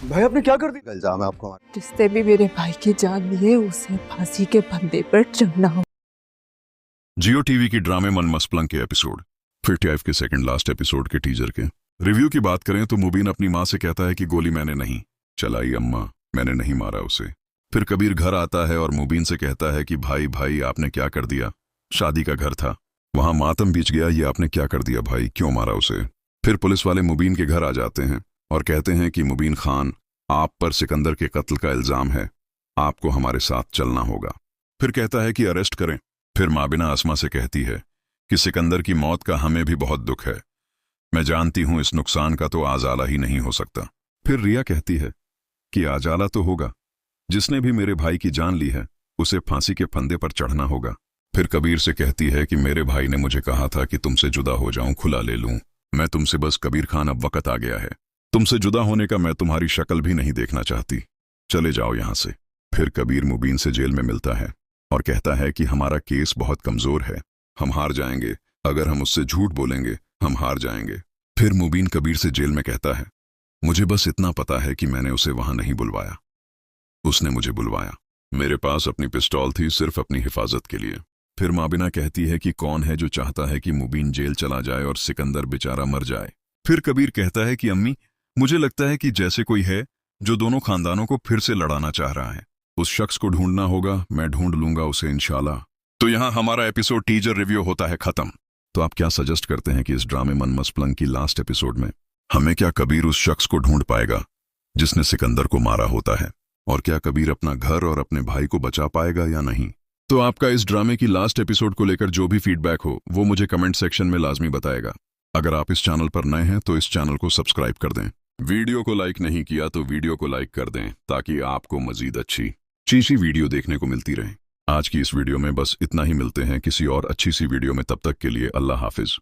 भाई आपने क्या कर दिया? इल्जाम है आपको हमारे। जिसने भी मेरे भाई की जान ली है उसे फांसी के फंदे पर चढ़ना हो। जियो टीवी की ड्रामे मन मस्पलंग के एपिसोड 55 के सेकंड लास्ट एपिसोड के टीजर के रिव्यू की बात करें तो मुबीन अपनी माँ से कहता है कि गोली मैंने नहीं चलाई अम्मा, मैंने नहीं मारा उसे। फिर कबीर घर आता है और मुबीन से कहता है कि भाई भाई आपने क्या कर दिया, शादी का घर था, वहां मातम बीच गया, ये आपने क्या कर दिया भाई, क्यों मारा उसे। फिर पुलिस वाले मुबीन के घर आ जाते हैं और कहते हैं कि मुबीन खान, आप पर सिकंदर के कत्ल का इल्जाम है, आपको हमारे साथ चलना होगा। फिर कहता है कि अरेस्ट करें। फिर माबिना आसमा से कहती है कि सिकंदर की मौत का हमें भी बहुत दुख है, मैं जानती हूं इस नुकसान का तो आजाला ही नहीं हो सकता। फिर रिया कहती है कि आजाला तो होगा, जिसने भी मेरे भाई की जान ली है उसे फांसी के फंदे पर चढ़ना होगा। फिर कबीर से कहती है कि मेरे भाई ने मुझे कहा था कि तुमसे जुदा हो जाऊं, खुला ले लूं, मैं तुमसे बस कबीर खान, अब वक्त आ गया है, तुमसे जुदा होने का मैं तुम्हारी शक्ल भी नहीं देखना चाहती, चले जाओ यहां से। फिर कबीर मुबीन से जेल में मिलता है और कहता है कि हमारा केस बहुत कमजोर है, हम हार जाएंगे, अगर हम उससे झूठ बोलेंगे हम हार जाएंगे। फिर मुबीन कबीर से जेल में कहता है, मुझे बस इतना पता है कि मैंने उसे वहां नहीं बुलवाया, उसने मुझे बुलवाया, मेरे पास अपनी पिस्तौल थी सिर्फ अपनी हिफाजत के लिए। फिर माबिना कहती है कि कौन है जो चाहता है कि मुबीन जेल चला जाए और सिकंदर बेचारा मर जाए। फिर कबीर कहता है कि अम्मी, मुझे लगता है कि जैसे कोई है जो दोनों खानदानों को फिर से लड़ाना चाह रहा है, उस शख्स को ढूंढना होगा, मैं ढूंढ लूंगा उसे इंशाल्लाह। तो यहां हमारा एपिसोड टीजर रिव्यू होता है खत्म। तो आप क्या सजेस्ट करते हैं कि इस ड्रामे मन मस्पलंग की लास्ट एपिसोड में हमें क्या कबीर उस शख्स को ढूंढ पाएगा जिसने सिकंदर को मारा होता है, और क्या कबीर अपना घर और अपने भाई को बचा पाएगा या नहीं? तो आपका इस ड्रामे की लास्ट एपिसोड को लेकर जो भी फीडबैक हो वो मुझे कमेंट सेक्शन में लाजमी बताएगा। अगर आप इस चैनल पर नए हैं तो इस चैनल को सब्सक्राइब कर दें, वीडियो को लाइक नहीं किया तो वीडियो को लाइक कर दें ताकि आपको मजीद अच्छी चीज़ी वीडियो देखने को मिलती रहे। आज की इस वीडियो में बस इतना ही, मिलते हैं किसी और अच्छी सी वीडियो में, तब तक के लिए अल्लाह हाफिज।